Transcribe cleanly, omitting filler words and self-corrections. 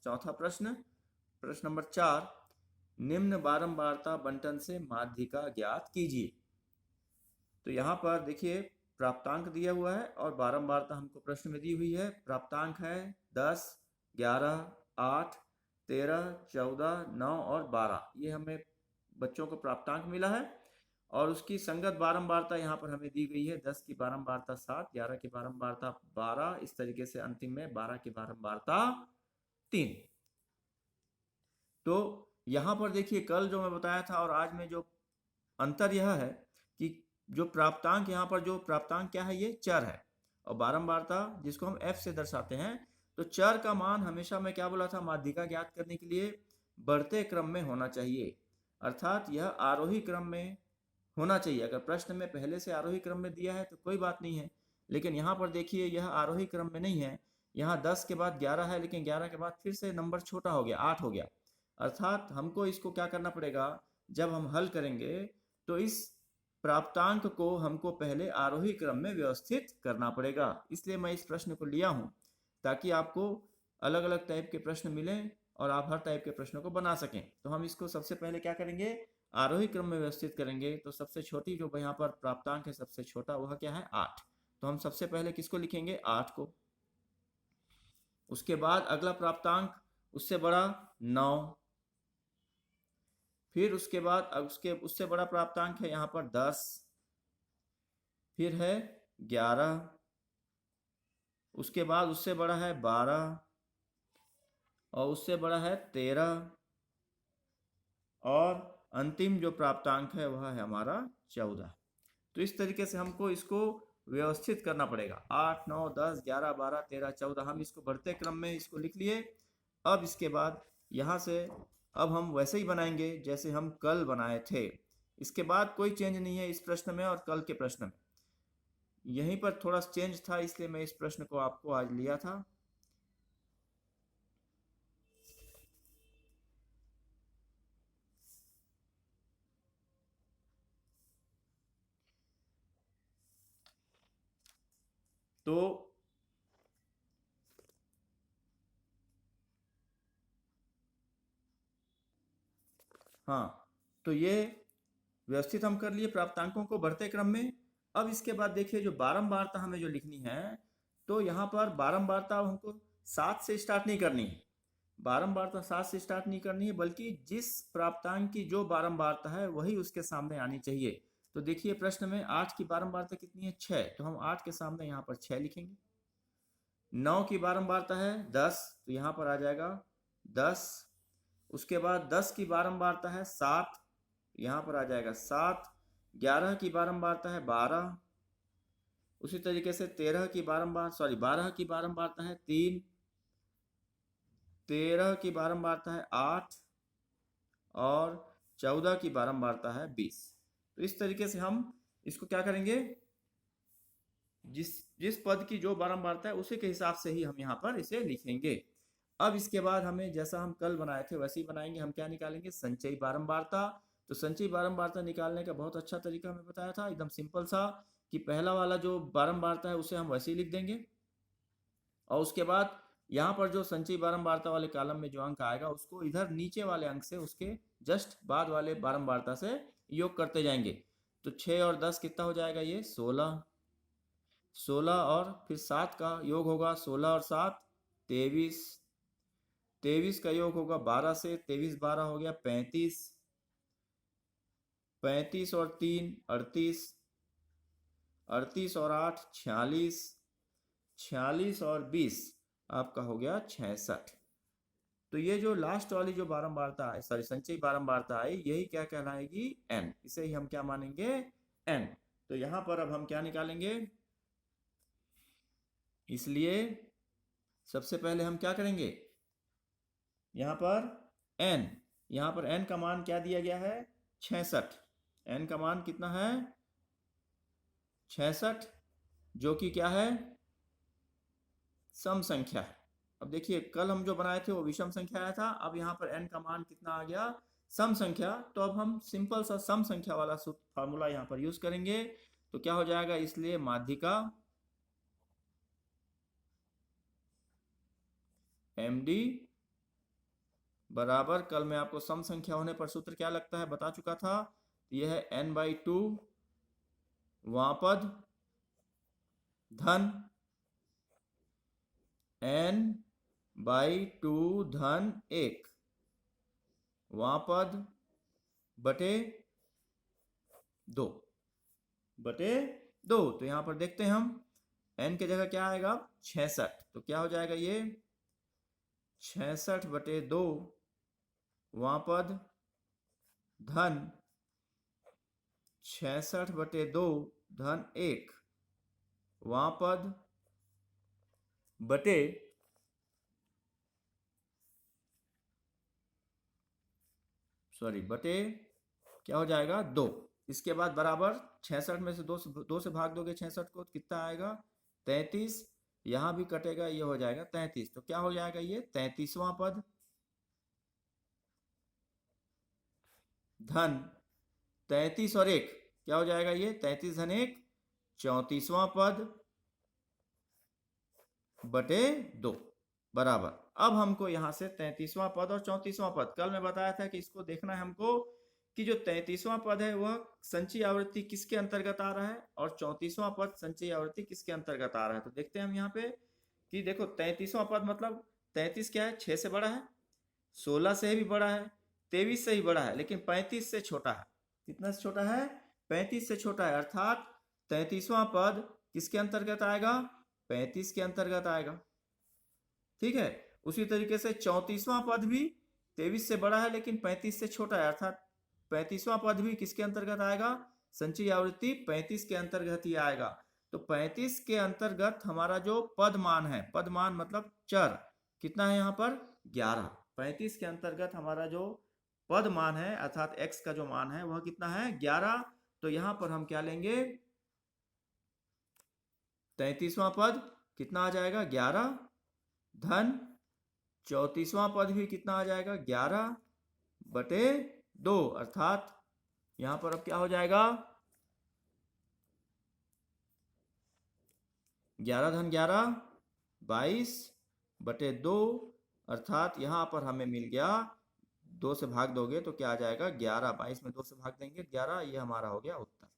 चौथा प्रश्न, प्रश्न नंबर 4, निम्न बारंबारता बंटन से माध्यिका ज्ञात कीजिए। तो यहाँ पर देखिए प्राप्तांक दिया हुआ है और बारंबारता हमको प्रश्न में दी हुई है। प्राप्तांक है 10, 11, 8, 13, 14, 9 और 12। ये हमें बच्चों को प्राप्तांक मिला है और उसकी संगत बारंबारता यहाँ पर हमें दी गई है। 10 की बारंबारता 7, 11 की बारंबारता 12, इस तरीके से अंतिम में 12 की बारंबारता 3। तो यहाँ पर देखिए कल जो मैं बताया था और आज में जो अंतर यह है कि जो प्राप्तांक यहाँ पर जो प्राप्तांक क्या है, ये चर है और बारंबारता जिसको हम f से दर्शाते हैं। तो चर का मान हमेशा मैं क्या बोला था, माध्यिका ज्ञात करने के लिए बढ़ते क्रम में होना चाहिए, अर्थात यह आरोही क्रम में होना चाहिए। अगर प्रश्न में पहले से आरोही क्रम में दिया है तो कोई बात नहीं है, लेकिन यहाँ पर देखिए यह आरोही क्रम में नहीं है। यहाँ 10 के बाद 11 है, लेकिन 11 के बाद फिर से नंबर छोटा हो गया, 8 हो गया। अर्थात हमको इसको क्या करना पड़ेगा, जब हम हल करेंगे तो इस प्राप्तांक को हमको पहले आरोही क्रम में व्यवस्थित करना पड़ेगा। इसलिए मैं इस प्रश्न को लिया हूं ताकि आपको अलग अलग टाइप के प्रश्न मिलें और आप हर टाइप के प्रश्नों को बना सकें। तो हम इसको सबसे पहले क्या करेंगे, आरोही क्रम में व्यवस्थित करेंगे। तो सबसे छोटी जो यहाँ पर प्राप्तांक है, सबसे छोटा वह क्या है, 8। तो हम सबसे पहले किसको लिखेंगे, 8 को। उसके बाद अगला प्राप्तांक उससे बड़ा 9, फिर उसके बाद उससे बड़ा प्राप्तांक है यहाँ पर 10, फिर है 11, उसके बाद उससे बड़ा है 12 और उससे बड़ा है 13 और अंतिम जो प्राप्तांक है वह है हमारा 14। तो इस तरीके से हमको इसको व्यवस्थित करना पड़ेगा। 8, 9, 10, 11, 12, 13, 14 हम इसको बढ़ते क्रम में इसको लिख लिए। अब इसके बाद यहाँ से अब हम वैसे ही बनाएंगे जैसे हम कल बनाए थे। इसके बाद कोई चेंज नहीं है इस प्रश्न में और कल के प्रश्न में। यहीं पर थोड़ा चेंज था, इसलिए मैं इस प्रश्न को आपको आज लिया था। तो हाँ, तो ये व्यवस्थित हम कर लिए प्राप्तांकों को बढ़ते क्रम में। अब इसके बाद देखिए जो बारंबारता हमें जो लिखनी है, तो यहाँ पर बारंबारता हमको 7 से स्टार्ट नहीं करनी है। बारंबारता 7 से स्टार्ट नहीं करनी है, बल्कि जिस प्राप्तांक की जो बारंबारता है वही उसके सामने आनी चाहिए। तो देखिए प्रश्न में 8 की बारंबारता कितनी है, 6। तो हम 8 के सामने यहाँ पर 6 लिखेंगे। 9 की बारंबारता है 10, तो यहाँ पर आ जाएगा 10। उसके बाद 10 की बारंबारता है 7, यहाँ पर आ जाएगा 7। 11 की बारंबारता है 12, उसी तरीके से 12 की बारंबारता है 3, 13 की बारंबारता है 8 और 14 की बारंबारता है 20। तो इस तरीके से हम इसको क्या करेंगे, जिस जिस पद की जो बारंबारता है उसी के हिसाब से ही हम यहाँ पर इसे लिखेंगे। अब इसके बाद हमें जैसा हम कल बनाए थे वैसे ही बनाएंगे। हम क्या निकालेंगे, संचयी बारंबारता। तो संचयी बारंबारता निकालने का बहुत अच्छा तरीका मैं बताया था, एकदम सिंपल सा, कि पहला वाला जो बारंबारता है उसे हम वैसे ही लिख देंगे और उसके बाद यहाँ पर जो संचयी बारंबारता वाले कॉलम में जो अंक आएगा उसको इधर नीचे वाले अंक से उसके जस्ट बाद वाले बारंबारता से योग करते जाएंगे। तो 6 और 10 कितना हो जाएगा, ये 16। 16 और फिर 7 का योग होगा, 16 और 7 23। 23 का योग होगा 12 से, 23 12 हो गया 35। 35 और 3 38। 38 और 8 46। 46 और 20 आपका हो गया 66। तो ये जो लास्ट वाली जो बारंबारता है, सॉरी संचयी बारंबारता आई, यही क्या कहलाएगी, n। इसे ही हम क्या मानेंगे, n। तो यहां पर अब हम क्या निकालेंगे, इसलिए सबसे पहले हम क्या करेंगे, यहाँ पर n, यहाँ पर n का मान क्या दिया गया है, 66। n का मान कितना है, 66, जो कि क्या है, सम संख्या है। अब देखिए कल हम जो बनाए थे वो विषम संख्या आया था, अब यहाँ पर n का मान कितना आ गया, सम संख्या। तो अब हम सिंपल सा सम संख्या वाला फार्मूला यहाँ पर यूज करेंगे। तो क्या हो जाएगा, इसलिए माध्यिका md बराबर, कल मैं आपको सम संख्या होने पर सूत्र क्या लगता है बता चुका था, यह है n/2 वापद धन n/2 धन 1 वापद बटे 2 बटे 2। तो यहां पर देखते हैं हम n के जगह क्या आएगा 66, तो क्या हो जाएगा ये 66/2 वापद धन 66/2 धन 1 वापद बटे बटे क्या हो जाएगा 2। इसके बाद बराबर 66 में से 2 से भाग दोगे 66 को, तो कितना आएगा 33। यहां भी कटेगा, ये हो जाएगा 33। तो क्या हो जाएगा ये 33वां पद धन 33 और 1 क्या हो जाएगा ये 33 धन 1 34वां पद बटे 2 बराबर। अब हमको यहां से 33वां पद और 34वां पद, कल मैं बताया था कि इसको देखना है हमको कि जो 33वां पद है वह संचयी आवृत्ति किसके अंतर्गत आ रहा है और 34वां पद संचयी आवृत्ति किसके अंतर्गत आ रहा है। तो देखते हैं हम यहाँ पे कि देखो 33वां पद मतलब 33 क्या है 6 से बड़ा है, 16 से भी बड़ा है, 23 से ही बड़ा है, लेकिन 35 से छोटा है। कितना से छोटा है 35 से छोटा है, अर्थात 33वां पद किसके अंतर्गत आएगा 35 के अंतर्गत आएगा। ठीक है, उसी तरीके से 34वां पद भी 23 से बड़ा है लेकिन 35 से छोटा है, अर्थात 35वां पद भी किसके अंतर्गत आएगा संचयी आवृत्ति 35 के अंतर्गत ही आएगा। तो 35 के अंतर्गत हमारा जो पद मान है, पद मान मतलब चर कितना है यहाँ पर 11। 35 के अंतर्गत हमारा जो पद मान है अर्थात x का जो मान है वह कितना है 11। तो यहां पर हम क्या लेंगे 33वां पद कितना आ जाएगा 11 धन 34वां पद भी कितना आ जाएगा 11 बटे 2, अर्थात यहां पर अब क्या हो जाएगा 11 धन 11 22 बटे 2, अर्थात यहां पर हमें मिल गया 2 से भाग दोगे तो क्या आ जाएगा 11, 22 में 2 से भाग देंगे 11, ये हमारा हो गया उत्तर।